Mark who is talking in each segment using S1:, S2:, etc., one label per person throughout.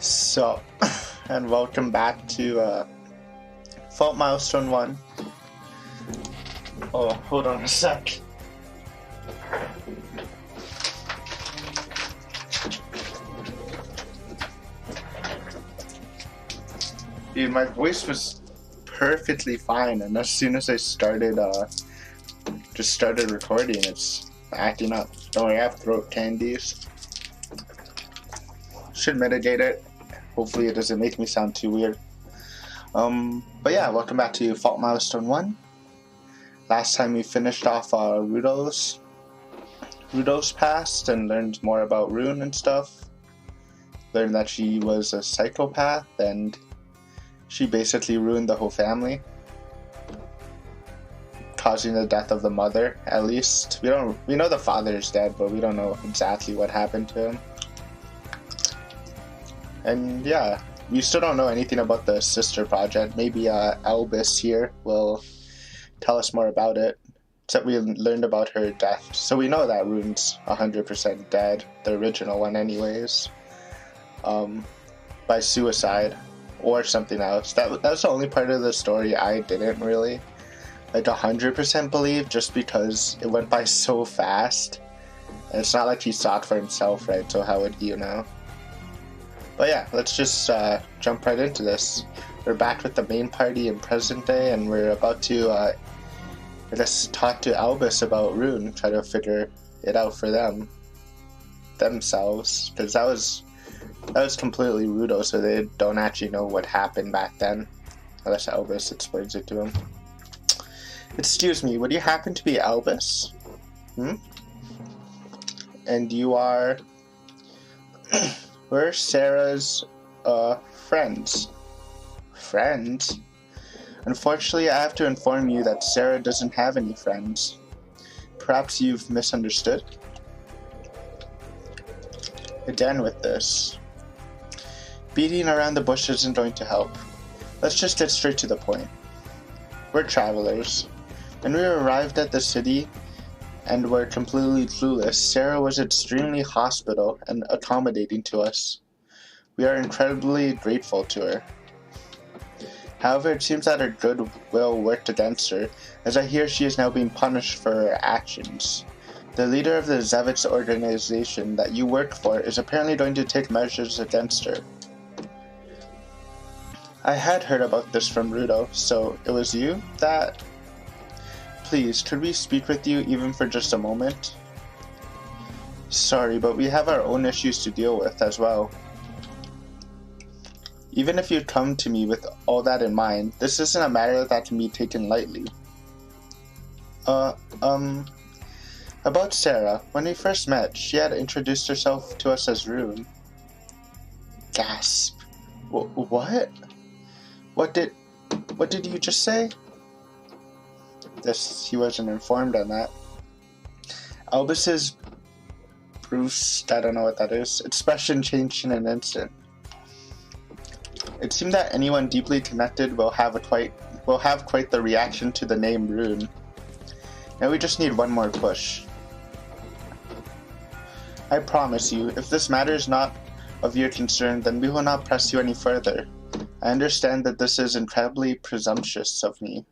S1: So, and welcome back to Milestone One. Oh, hold on a sec. Dude, my voice was perfectly fine, and as soon as I started, just started recording, it's acting up. Don't worry, I have throat candies. Should mitigate it. Hopefully it doesn't make me sound too weird. But yeah, welcome back to Milestone One. Last time we finished off Rudo's past and learned more about Rune and stuff. Learned that she was a psychopath and she basically ruined the whole family, causing the death of the mother. At least we know the father is dead, but we don't know exactly what happened to him. And yeah, we still don't know anything about the sister project. Maybe Albus here will tell us more about it. Except we learned about her death, so we know that Rune's 100% dead, the original one anyways, by suicide or something else. That's the only part of the story I didn't really 100% believe, just because it went by so fast. And it's not like he saw it for himself, right? So how would you know? But yeah, let's just jump right into this. We're back with the main party in present day, and we're about to let's talk to Albus about Rune, try to figure it out for themselves, because that was completely Rudo, so they don't actually know what happened back then, unless Albus explains it to him. Excuse me, would you happen to be Albus? And you are... We're Sarah's friends. Friends? Unfortunately, I have to inform you that Sarah doesn't have any friends. Perhaps you've misunderstood? Again with this. Beating around the bush isn't going to help. Let's just get straight to the point. We're travelers. When we arrived at the city and were completely clueless, Sarah was extremely hospitable and accommodating to us. We are incredibly grateful to her. However, it seems that her goodwill worked against her, as I hear she is now being punished for her actions. The leader of the Zevitz organization that you work for is apparently going to take measures against her. I had heard about this from Rudo, so it was you that... Please, could we speak with you even for just a moment? Sorry, but we have our own issues to deal with as well. Even if you come to me with all that in mind, this isn't a matter that can be taken lightly. About Sarah, when we first met, she had introduced herself to us as Rune. Gasp. What? What did you just say? He wasn't informed on that. Albus's Bruce, I don't know what that is, expression changed in an instant. It seemed that anyone deeply connected will have quite the reaction to the name Rune. Now we just need one more push. I promise you, if this matter is not of your concern, then we will not press you any further. I understand that this is incredibly presumptuous of me,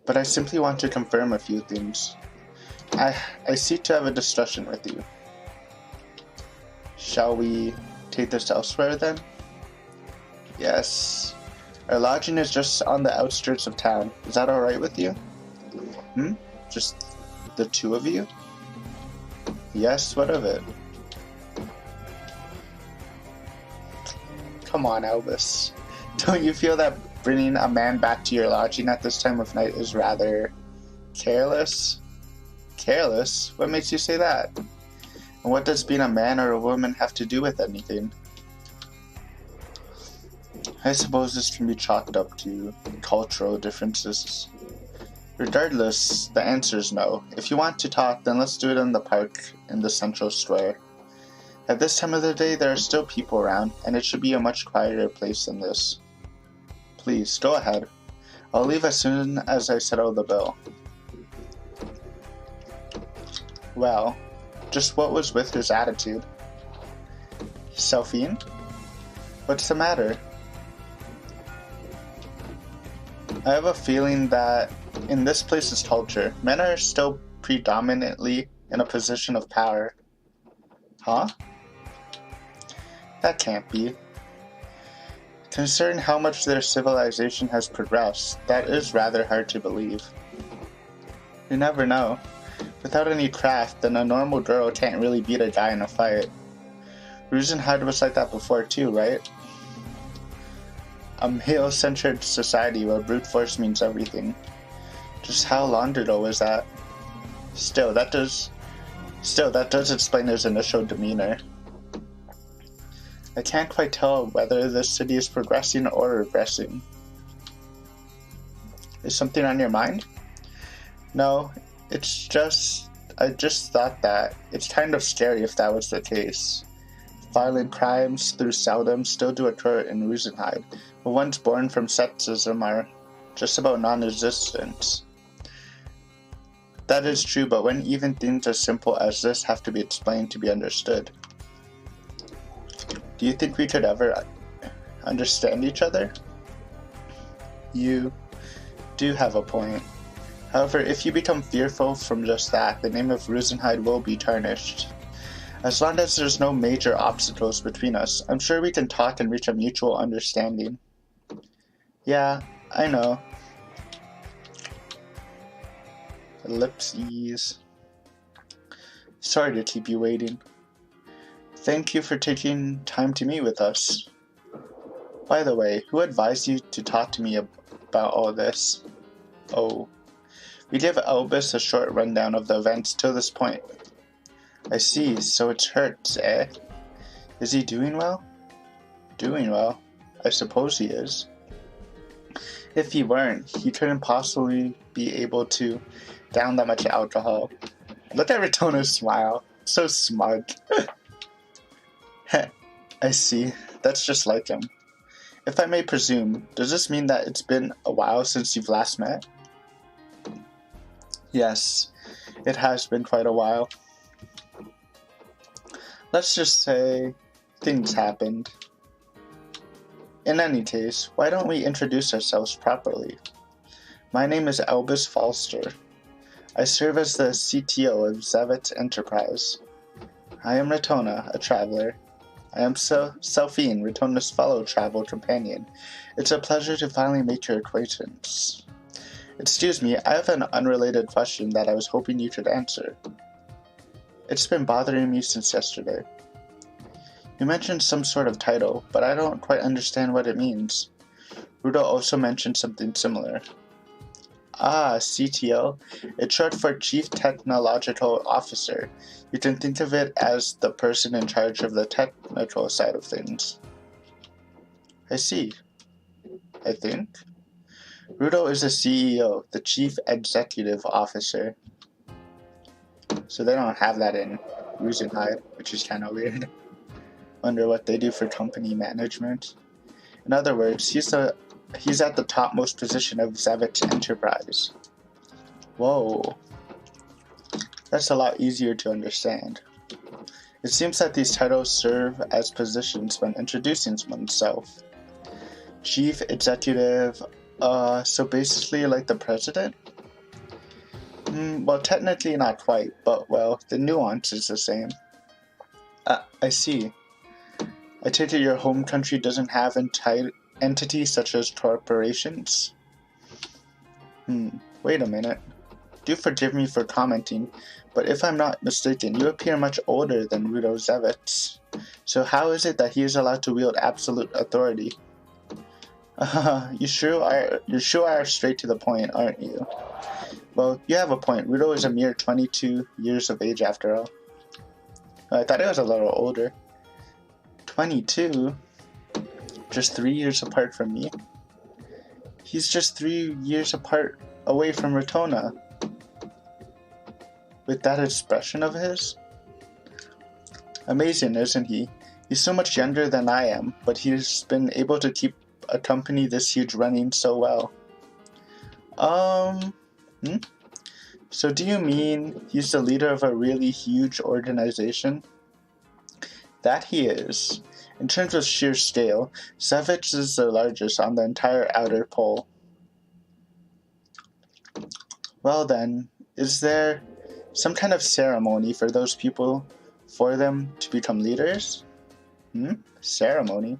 S1: but I simply want to confirm a few things. I seek to have a discussion with you. Shall we take this elsewhere then? Yes. Our lodging is just on the outskirts of town. Is that alright with you? Just the two of you? Yes, what of it? Come on, Albus. Don't you feel that bringing a man back to your lodging at this time of night is rather careless? Careless? What makes you say that? And what does being a man or a woman have to do with anything? I suppose this can be chalked up to cultural differences. Regardless, the answer is no. If you want to talk, then let's do it in the park in the central square. At this time of the day, there are still people around, and it should be a much quieter place than this. Please, go ahead. I'll leave as soon as I settle the bill. Well, just what was with his attitude? Selphine? What's the matter? I have a feeling that in this place's culture, men are still predominantly in a position of power. Huh? That can't be. Considering how much their civilization has progressed, that is rather hard to believe. You never know. Without any craft, then a normal girl can't really beat a guy in a fight. Rusenhide was like that before too, right? A male-centered society where brute force means everything. Just how Londerdo was that? Still, that does explain his initial demeanor. I can't quite tell whether this city is progressing or regressing. Is something on your mind? No, it's just... I just thought that it's kind of scary if that was the case. Violent crimes through Seldom still do occur in Rusenhide, but ones born from sexism are just about non-existent. That is true, but when even things as simple as this have to be explained to be understood? Do you think we could ever understand each other? You do have a point. However, if you become fearful from just that, the name of Rusenhide will be tarnished. As long as there's no major obstacles between us, I'm sure we can talk and reach a mutual understanding. Yeah, I know. Ellipses. Sorry to keep you waiting. Thank you for taking time to meet with us. By the way, who advised you to talk to me about all this? Oh. We gave Elvis a short rundown of the events till this point. I see, so it hurts, eh? Is he doing well? Doing well? I suppose he is. If he weren't, he couldn't possibly be able to down that much alcohol. Look at Ritona's smile. So smug. I see. That's just like him. If I may presume, does this mean that it's been a while since you've last met? Yes, it has been quite a while. Let's just say things happened. In any case, why don't we introduce ourselves properly? My name is Albus Falster. I serve as the CTO of Zavit Enterprise. I am Ritona, a traveler. I am Selphine, Ritona's fellow travel companion. It's a pleasure to finally make your acquaintance. Excuse me, I have an unrelated question that I was hoping you could answer. It's been bothering me since yesterday. You mentioned some sort of title, but I don't quite understand what it means. Rudo also mentioned something similar. Ah, CTO. It's short for Chief Technological Officer. You can think of it as the person in charge of the technical side of things. I see. I think. Rudo is the CEO, the Chief Executive Officer. So they don't have that in Rusenhide, which is kind of weird. Wonder what they do for company management. In other words, he's at the topmost position of Zavit's enterprise. Whoa. That's a lot easier to understand. It seems that these titles serve as positions when introducing oneself. Chief Executive, so basically like the president? Well, technically not quite, but well, the nuance is the same. I see. I take it your home country doesn't have entities such as corporations? Wait a minute. Do forgive me for commenting, but if I'm not mistaken, you appear much older than Rudo Zevitz. So how is it that he is allowed to wield absolute authority? You sure are straight to the point, aren't you? Well, you have a point. Rudo is a mere 22 years of age after all. I thought he was a little older. 22? Just 3 years apart from me? He's just 3 years apart away from Ritona. With that expression of his? Amazing, isn't he? He's so much younger than I am, but he's been able to keep a company this huge running so well. So do you mean he's the leader of a really huge organization? That he is. In terms of sheer scale, Savage is the largest on the entire outer pole. Well then, is there some kind of ceremony for those people, for them to become leaders? Ceremony?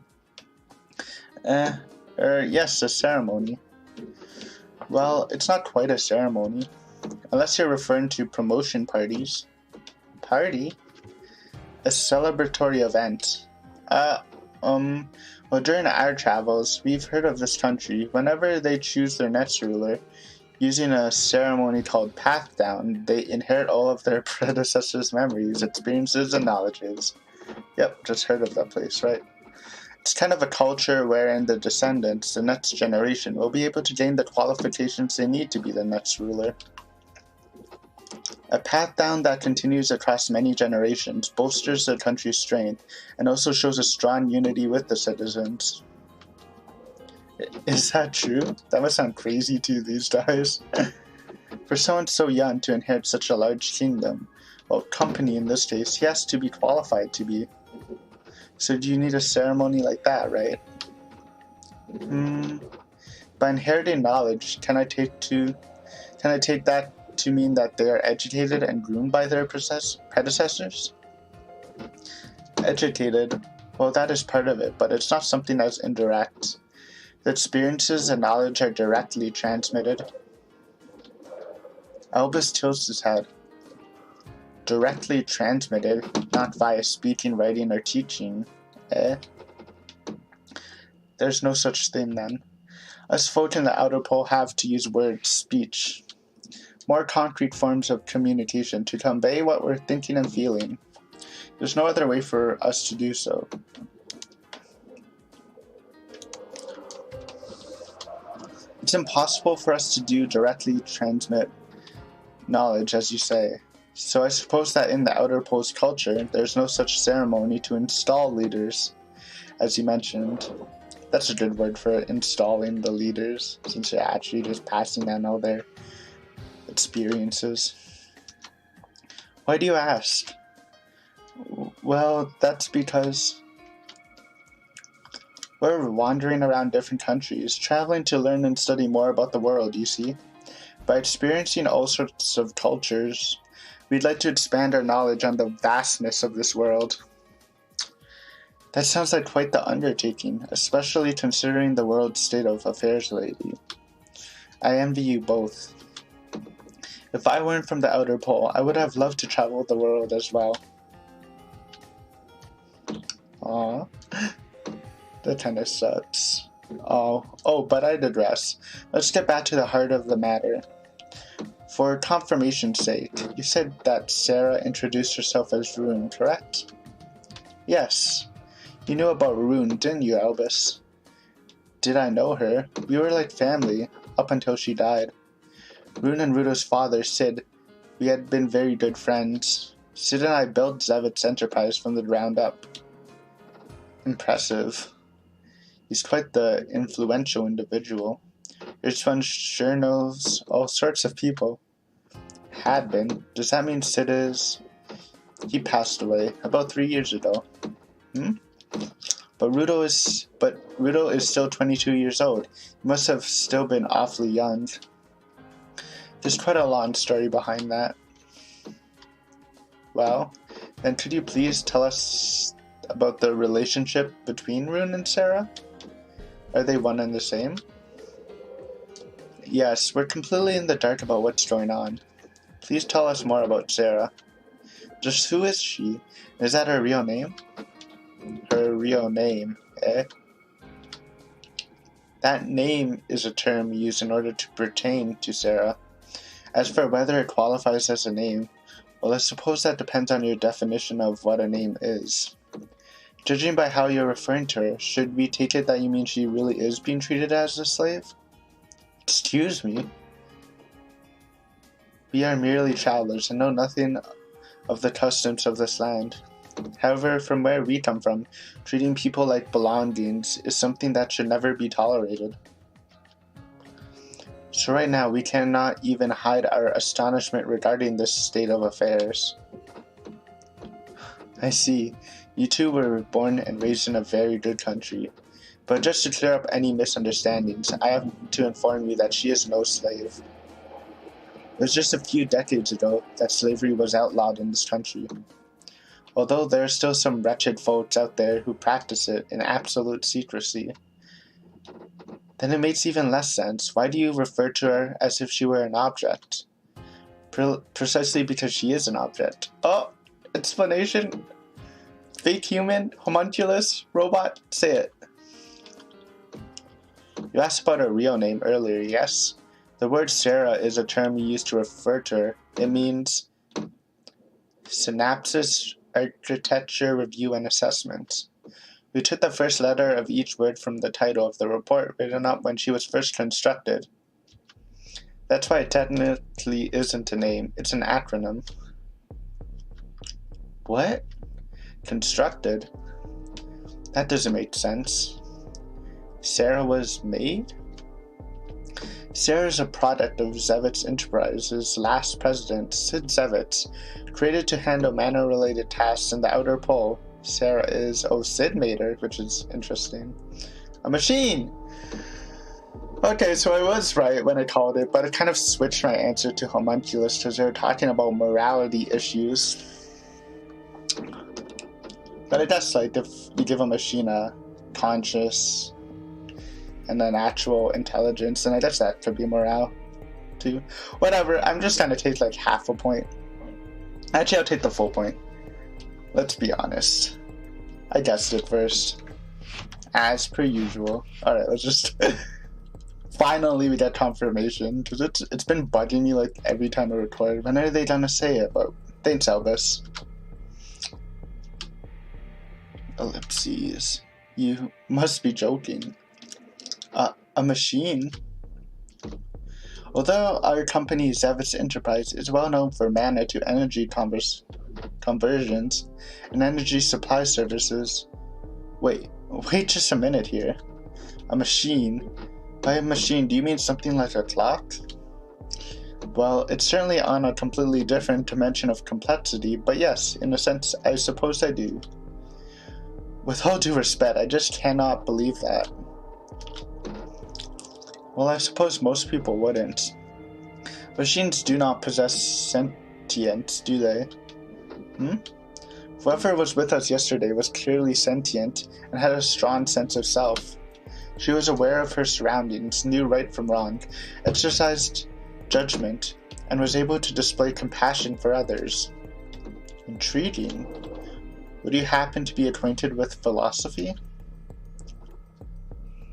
S1: Yes, a ceremony. Well, it's not quite a ceremony, unless you're referring to promotion parties. Party? A celebratory event. Well, during our travels, we've heard of this country. Whenever they choose their next ruler, using a ceremony called Path Down, they inherit all of their predecessors' memories, experiences, and knowledges. Yep, just heard of that place, right? It's kind of a culture wherein the descendants, the next generation, will be able to gain the qualifications they need to be the next ruler. A path down that continues across many generations bolsters the country's strength and also shows a strong unity with the citizens. Is that true? That must sound crazy to these guys. For someone so young to inherit such a large kingdom, well, company in this case, he has to be qualified to be. So do you need a ceremony like that, right? By inheriting knowledge, can I take that to mean that they are educated and groomed by their predecessors? Educated, well, that is part of it, but it's not something that's indirect. The experiences and knowledge are directly transmitted. Albus tilts his head. Directly transmitted, not via speaking, writing, or teaching. There's no such thing then. Us folk in the outer pole have to use words, speech, more concrete forms of communication to convey what we're thinking and feeling. There's no other way for us to do so. It's impossible for us to directly transmit knowledge, as you say. So I suppose that in the outer pole's culture, there's no such ceremony to install leaders, as you mentioned. That's a good word for it, installing the leaders, since you're actually just passing down all their experiences. Why do you ask? Well, that's because we're wandering around different countries, traveling to learn and study more about the world, you see. By experiencing all sorts of cultures, we'd like to expand our knowledge on the vastness of this world. That sounds like quite the undertaking, especially considering the world's state of affairs lately. I envy you both. If I weren't from the outer pole, I would have loved to travel the world as well. Aww. That kind of sucks. But I digress. Let's get back to the heart of the matter. For confirmation's sake, you said that Sarah introduced herself as Rune, correct? Yes. You knew about Rune, didn't you, Albus? Did I know her? We were like family, up until she died. Rune and Rudo's father, Sid, we had been very good friends. Sid and I built Zevit's enterprise from the ground up. Impressive. He's quite the influential individual. Your son sure knows all sorts of people. Had been. Does that mean Sid is? He passed away about 3 years ago. But Rudo is still 22 years old. He must have still been awfully young. There's quite a long story behind that. Well, then could you please tell us about the relationship between Rune and Sarah? Are they one and the same? Yes, we're completely in the dark about what's going on. Please tell us more about Sarah. Just who is she? Is that her real name? Her real name, eh? That name is a term used in order to pertain to Sarah. As for whether it qualifies as a name, well, I suppose that depends on your definition of what a name is. Judging by how you're referring to her, should we take it that you mean she really is being treated as a slave? Excuse me? We are merely travelers and know nothing of the customs of this land. However, from where we come from, treating people like belongings is something that should never be tolerated. So right now, we cannot even hide our astonishment regarding this state of affairs. I see. You two were born and raised in a very good country. But just to clear up any misunderstandings, I have to inform you that she is no slave. It was just a few decades ago that slavery was outlawed in this country. Although there are still some wretched folks out there who practice it in absolute secrecy. Then it makes even less sense. Why do you refer to her as if she were an object? Precisely because she is an object. Oh, explanation. Fake human, homunculus, robot, say it. You asked about her real name earlier, yes? The word Sarah is a term used to refer to her. It means Synapsis, Architecture, Review, and Assessment. We took the first letter of each word from the title of the report written up when she was first constructed. That's why it technically isn't a name, it's an acronym. What? Constructed? That doesn't make sense. Sarah was made? Sarah is a product of Zevitz Enterprises' last president, Sid Zevitz, created to handle mana-related tasks in the outer pole. Sarah is, oh, Sid made her, which is interesting. A machine! Okay, so I was right when I called it, but I kind of switched my answer to homunculus because they were talking about morality issues. But I guess, like, if you give a machine a conscious and an actual intelligence, then I guess that could be morale, too. Whatever, I'm just gonna take, like, half a point. Actually, I'll take the full point. Let's be honest. I guessed it first. As per usual. Alright, let's just... Finally, we get confirmation, because it's been bugging me, like, every time I record. When are they gonna say it? But thanks, Elvis. Ellipses. You must be joking. A machine? Although our company, Zevitz Enterprise, is well known for mana to energy conversions and energy supply services. Wait just a minute here. A machine? By a machine, do you mean something like a clock? Well, it's certainly on a completely different dimension of complexity, but yes, in a sense, I suppose I do. With all due respect, I just cannot believe that. Well, I suppose most people wouldn't. Machines do not possess sentience, do they? Whoever was with us yesterday was clearly sentient and had a strong sense of self. She was aware of her surroundings, knew right from wrong, exercised judgment, and was able to display compassion for others. Intriguing. Would you happen to be acquainted with philosophy?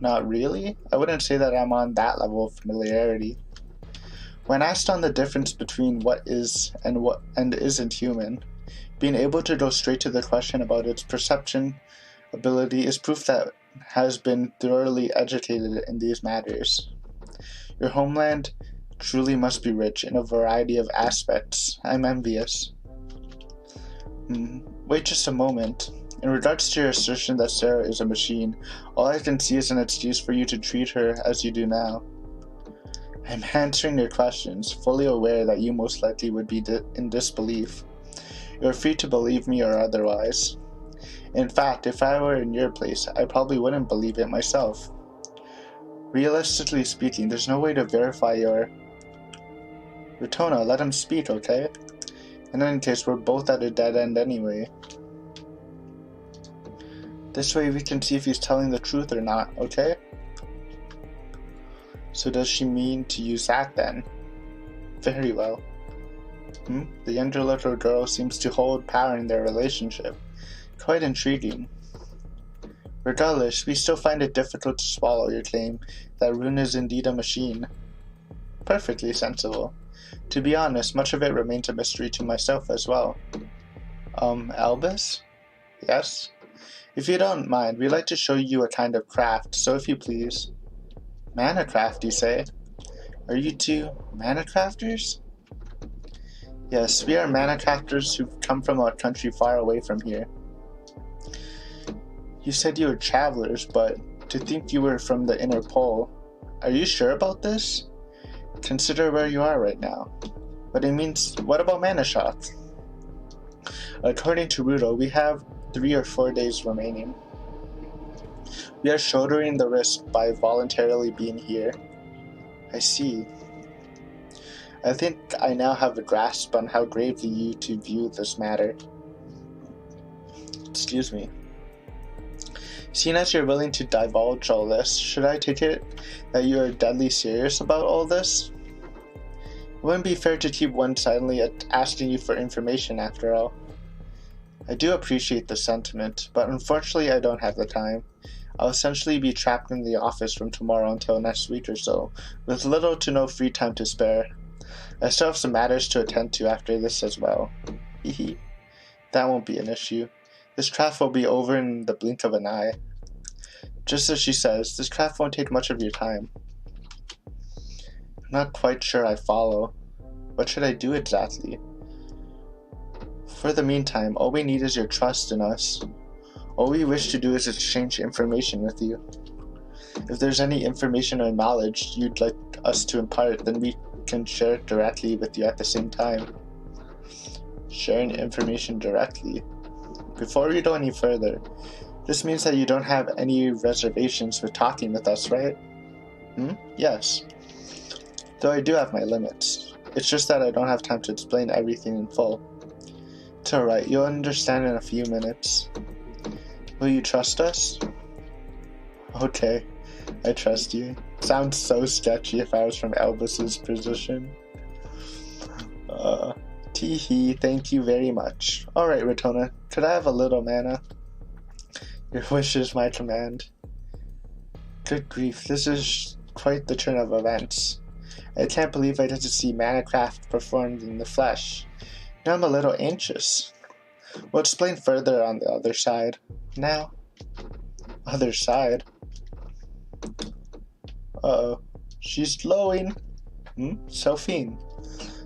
S1: Not really. I wouldn't say that I'm on that level of familiarity. When asked on the difference between what is and isn't human, being able to go straight to the question about its perception ability is proof that has been thoroughly educated in these matters. Your homeland truly must be rich in a variety of aspects. I'm envious. Wait just a moment. In regards to your assertion that Sarah is a machine, all I can see is an excuse for you to treat her as you do now. I'm answering your questions, fully aware that you most likely would be in disbelief. You are free to believe me or otherwise. In fact, if I were in your place, I probably wouldn't believe it myself. Realistically speaking, there's no way to verify your... Retona, let him speak, okay? In any case, we're both at a dead end anyway. This way we can see if he's telling the truth or not, okay? So does she mean to use that then? Very well. The younger little girl seems to hold power in their relationship. Quite intriguing. Regardless, we still find it difficult to swallow your claim that Rune is indeed a machine. Perfectly sensible. To be honest, much of it remains a mystery to myself as well. Albus? Yes? If you don't mind, we'd like to show you a kind of craft, so if you please. Mana craft, you say? Are you two mana crafters? Yes, we are mana crafters who've come from a country far away from here. You said you were travelers, but to think you were from the inner pole. Are you sure about this? Consider where you are right now. But it means, what about mana shots? According to Rudo, we have 3 or 4 days remaining. We are shouldering the risk by voluntarily being here. I see. I think I now have a grasp on how gravely you two view this matter. Excuse me. Seeing as you're willing to divulge all this, should I take it that you are deadly serious about all this? It wouldn't be fair to keep one silently asking you for information after all. I do appreciate the sentiment, but unfortunately I don't have the time. I'll essentially be trapped in the office from tomorrow until next week or so, with little to no free time to spare. I still have some matters to attend to after this as well. Hehe. That won't be an issue. This craft will be over in the blink of an eye. Just as she says, this craft won't take much of your time. I'm not quite sure I follow. What should I do exactly? For the meantime, all we need is your trust in us. All we wish to do is exchange information with you. If there's any information or knowledge you'd like us to impart, then we can share it directly with you at the same time. Sharing information directly. Before we go any further, this means that you don't have any reservations with talking with us, right? Yes. Though I do have my limits. It's just that I don't have time to explain everything in full. It's alright, you'll understand in a few minutes. Will you trust us? Okay, I trust you. Sounds so sketchy if I was from Albus's position. Teehee, thank you very much. Alright, Retona, could I have a little mana? Your wish is my command. Good grief, this is quite the turn of events. I can't believe I get to see Manacraft performed in the flesh. Now I'm a little anxious. We'll explain further on the other side. Now. Other side? Uh-oh. She's glowing. Sophine.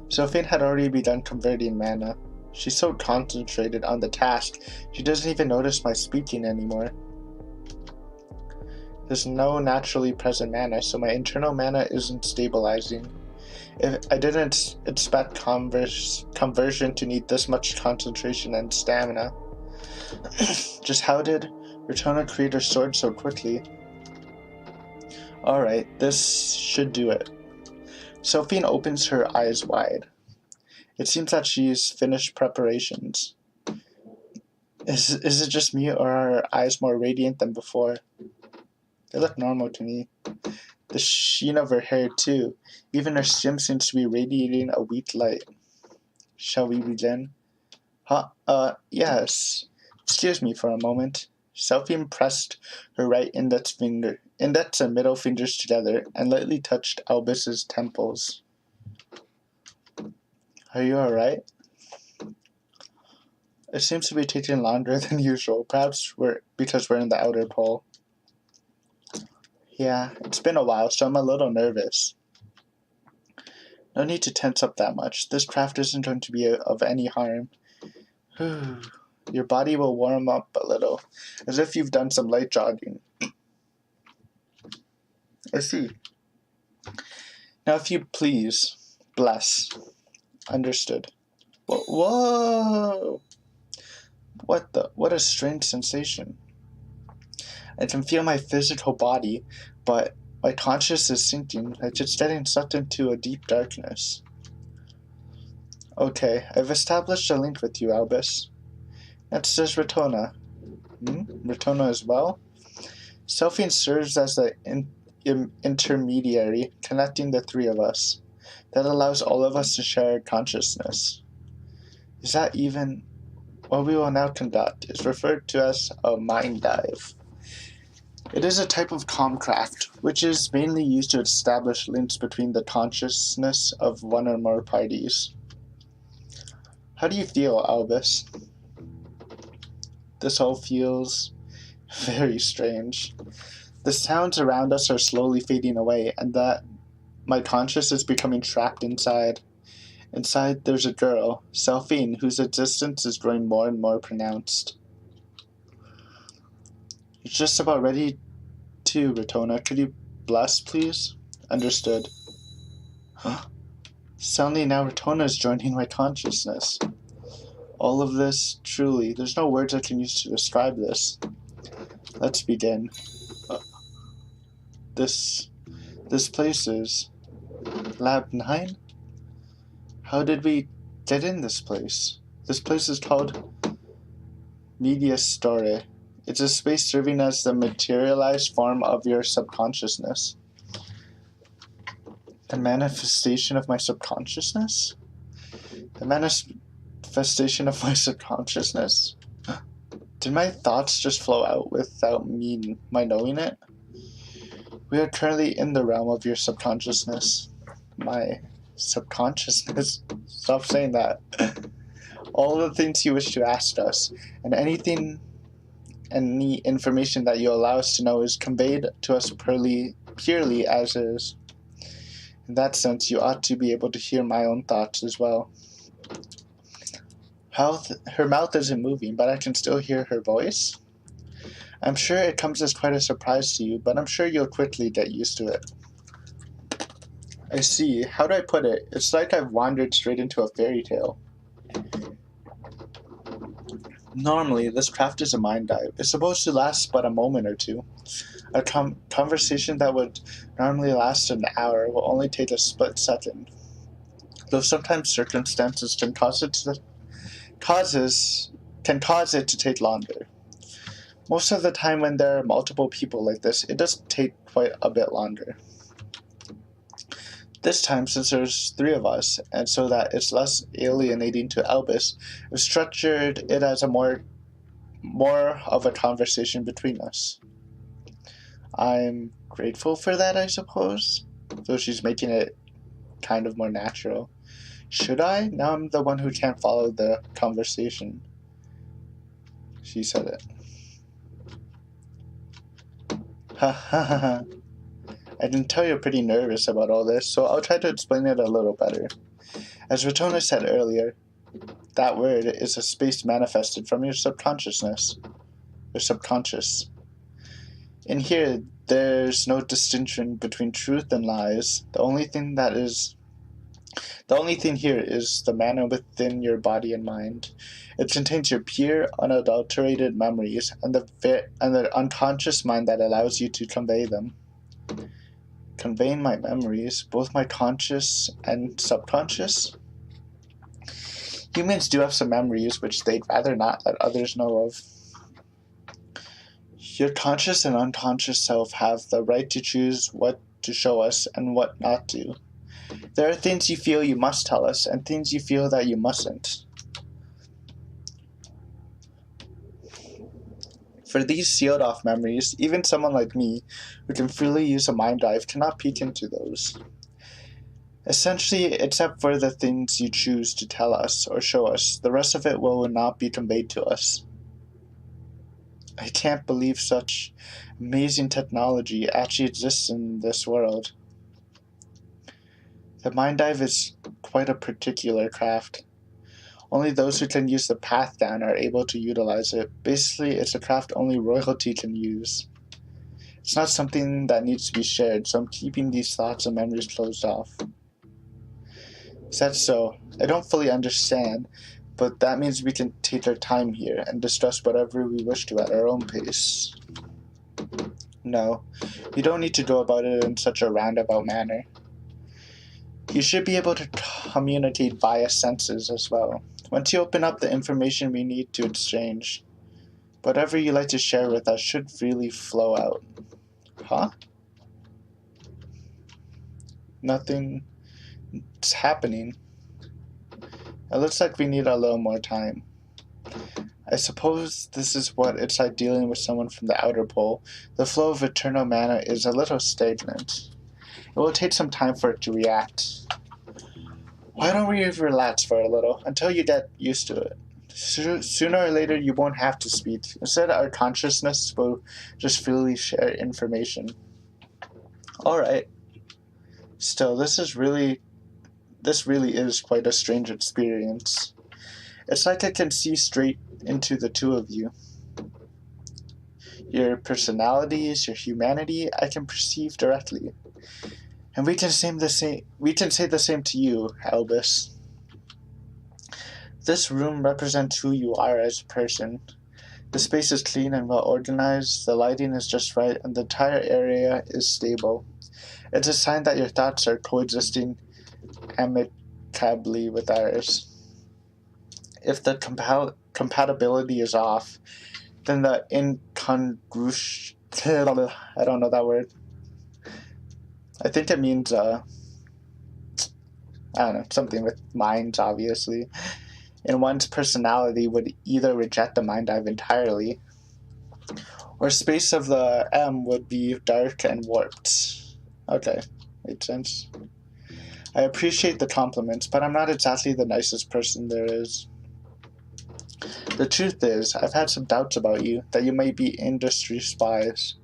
S1: Sophine had already begun converting mana. She's so concentrated on the task, she doesn't even notice my speaking anymore. There's no naturally present mana, so my internal mana isn't stabilizing. If I didn't expect conversion to need this much concentration and stamina. Just how did Retona create her sword so quickly? Alright, this should do it. Sophine opens her eyes wide. It seems that she's finished preparations. Is it just me, or are her eyes more radiant than before? They look normal to me. The sheen of her hair too. Even her skin seems to be radiating a weak light. Shall we begin? Yes. Excuse me for a moment. Sophie pressed her right index and middle fingers together and lightly touched Albus's temples. Are you alright? It seems to be taking longer than usual, perhaps because we're in the outer pole. Yeah, it's been a while, so I'm a little nervous. No need to tense up that much. This craft isn't going to be of any harm. Your body will warm up a little, as if you've done some light jogging. I see. Now if you please, bless. Understood. Whoa! What a strange sensation. I can feel my physical body, but my conscience is sinking, like it's getting sucked into a deep darkness. Okay, I've established a link with you, Albus. That's just Retona. Retona as well? Sophie serves as the intermediary, connecting the three of us. That allows all of us to share consciousness. Is that even... What we will now conduct is referred to as a mind dive. It is a type of comcraft, which is mainly used to establish links between the consciousness of one or more parties. How do you feel, Albus? This all feels very strange. The sounds around us are slowly fading away, and that my conscience is becoming trapped inside. Inside there's a girl, Selphine, whose existence is growing more and more pronounced. It's just about ready to, Retona. Could you bless, please? Understood. Suddenly now Retona is joining my consciousness. All of this, truly, there's no words I can use to describe this. Let's begin. This place is Lab 9? How did we get in this place? This place is called Media Store. It's a space serving as the materialized form of your subconsciousness. The manifestation of my subconsciousness? The manifestation of my subconsciousness? Did my thoughts just flow out without my knowing it? We are currently in the realm of your subconsciousness. My subconsciousness? Stop saying that. All the things you wish to ask us, and any information that you allow us to know is conveyed to us purely as is. In that sense, you ought to be able to hear my own thoughts as well. Her mouth isn't moving, but I can still hear her voice. I'm sure it comes as quite a surprise to you, but I'm sure you'll quickly get used to it. I see. How do I put it? It's like I've wandered straight into a fairy tale. Normally, this craft is a mind dive. It's supposed to last but a moment or two. A conversation that would normally last an hour will only take a split second. Though sometimes circumstances can cause it to take longer. Most of the time when there are multiple people like this, it does take quite a bit longer. This time, since there's 3 of us, and so that it's less alienating to Albus, we've structured it as a more of a conversation between us. I'm grateful for that, I suppose, though she's making it kind of more natural. Should I? Now I'm the one who can't follow the conversation. She said it. Ha ha ha ha. I can tell you're pretty nervous about all this, so I'll try to explain it a little better. As Ratona said earlier, that word is a space manifested from your subconsciousness. Your subconscious. In here, there's no distinction between truth and lies. The only thing here is the manner within your body and mind. It contains your pure, unadulterated memories and the unconscious mind that allows you to convey them. Conveying my memories, both my conscious and subconscious? Humans do have some memories which they'd rather not let others know of. Your conscious and unconscious self have the right to choose what to show us and what not to. There are things you feel you must tell us, and things you feel that you mustn't. For these sealed-off memories, even someone like me, who can freely use a mind dive, cannot peek into those. Essentially, except for the things you choose to tell us or show us, the rest of it will not be conveyed to us. I can't believe such amazing technology actually exists in this world. The mind dive is quite a particular craft. Only those who can use the path down are able to utilize it. Basically, it's a craft only royalty can use. It's not something that needs to be shared, so I'm keeping these thoughts and memories closed off. Is that so? I don't fully understand, but that means we can take our time here and discuss whatever we wish to at our own pace. No, you don't need to go about it in such a roundabout manner. You should be able to communicate via senses as well. Once you open up the information we need to exchange, whatever you like to share with us should freely flow out. Huh? Nothing's happening. It looks like we need a little more time. I suppose this is what it's like dealing with someone from the outer pole. The flow of eternal mana is a little stagnant. It will take some time for it to react. Why don't we relax for a little until you get used to it? Sooner or later you won't have to speak. Instead, our consciousness will just freely share information. Alright. Still, this really is quite a strange experience. It's like I can see straight into the two of you. Your personalities, your humanity, I can perceive directly. And we can say the same to you, Albus. This room represents who you are as a person. The space is clean and well organized, the lighting is just right, and the entire area is stable. It's a sign that your thoughts are coexisting amicably with ours. If the compatibility is off, then the incongruous... I don't know that word. I think it means, I don't know, something with minds, obviously. And one's personality would either reject the mind dive entirely, or space of the M would be dark and warped. Okay, makes sense. I appreciate the compliments, but I'm not exactly the nicest person there is. The truth is, I've had some doubts about you, that you might be industry spies.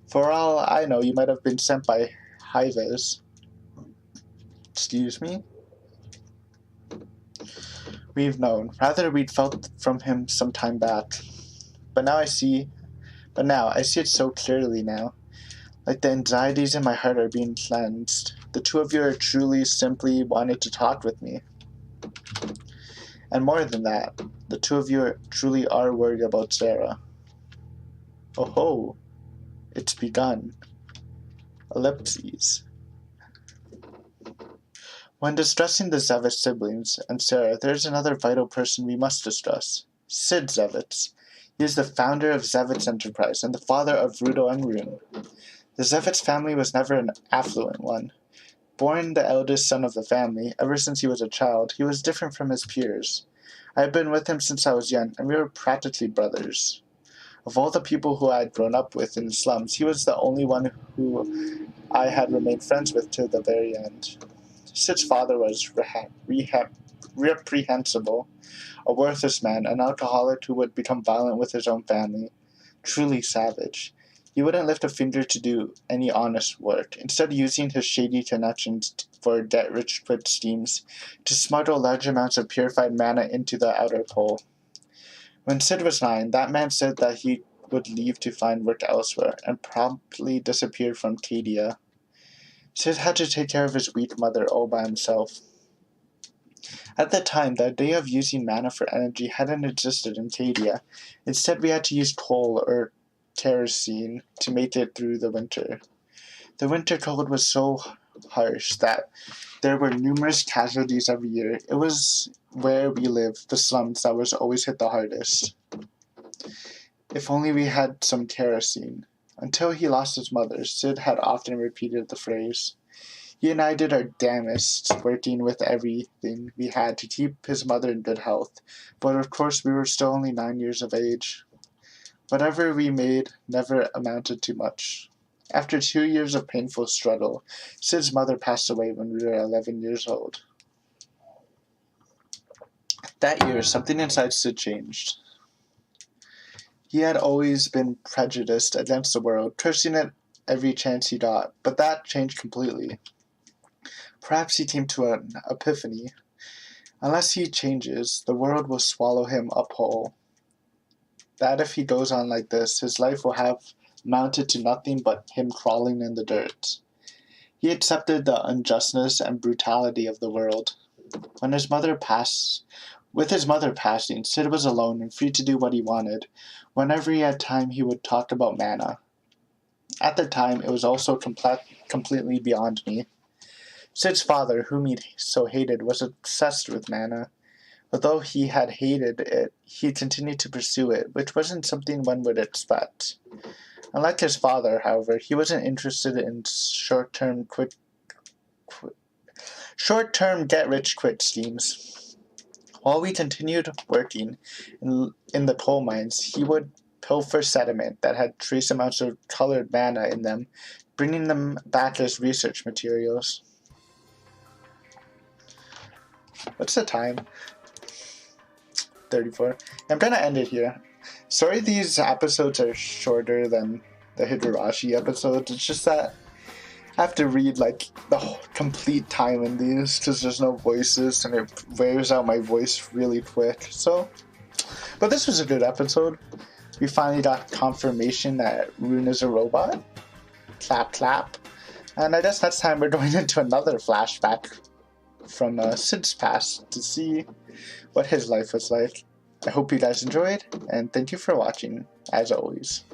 S1: For all I know, you might have been sent by Hives. Excuse me? We've known. Rather, we'd felt from him some time back. But now I see it so clearly now. Like the anxieties in my heart are being cleansed. The two of you are truly simply wanted to talk with me. And more than that, the two of you truly are worried about Sarah. Oh ho, it's begun. Ellipses. When distressing the Zevitz siblings and Sarah, there is another vital person we must distress. Sid Zevitz. He is the founder of Zevitz Enterprise and the father of Rudo and Rune. The Zevitz family was never an affluent one. Born the eldest son of the family, ever since he was a child, he was different from his peers. I had been with him since I was young, and we were practically brothers. Of all the people who I had grown up with in the slums, he was the only one who I had remained friends with till the very end. Sid's father was reprehensible, a worthless man, an alcoholic who would become violent with his own family. Truly savage. He wouldn't lift a finger to do any honest work, instead using his shady connections for get-rich-quick schemes to smuggle large amounts of purified mana into the outer pole. When Sid was 9, that man said that he would leave to find work elsewhere, and promptly disappeared from Cadia. Sid had to take care of his weak mother all by himself. At the time, the idea of using mana for energy hadn't existed in Cadia. Instead, we had to use coal or kerosene to make it through the winter. The winter cold was so harsh that there were numerous casualties every year. It was where we lived, the slums, that was always hit the hardest. If only we had some kerosene. Until he lost his mother, Sid had often repeated the phrase. He and I did our damnedest, working with everything we had to keep his mother in good health, but of course we were still only 9 years of age. Whatever we made never amounted to much. After 2 years of painful struggle, Sid's mother passed away when we were 11 years old. That year, something inside Sid changed. He had always been prejudiced against the world, cursing it every chance he got, but that changed completely. Perhaps he came to an epiphany. Unless he changes, the world will swallow him up whole. That if he goes on like this, his life will have amounted to nothing but him crawling in the dirt. He accepted the unjustness and brutality of the world. With his mother passing, Sid was alone and free to do what he wanted. Whenever he had time, he would talk about mana. At the time, it was also completely beyond me. Sid's father, whom he so hated, was obsessed with mana. Although he had hated it, he continued to pursue it, which wasn't something one would expect. Unlike his father, however, he wasn't interested in short-term get-rich-quick schemes. While we continued working in the coal mines, he would pilfer sediment that had trace amounts of colored mana in them, bringing them back as research materials. What's the time? 34. I'm trying to end it here. Sorry these episodes are shorter than the Higurashi episodes. It's just that I have to read like the whole complete time in these because there's no voices and it wears out my voice really quick. So, but this was a good episode. We finally got confirmation that Rune is a robot. Clap, clap. And I guess next time we're going into another flashback from Sid's past to see what his life was like. I hope you guys enjoyed, and thank you for watching, as always.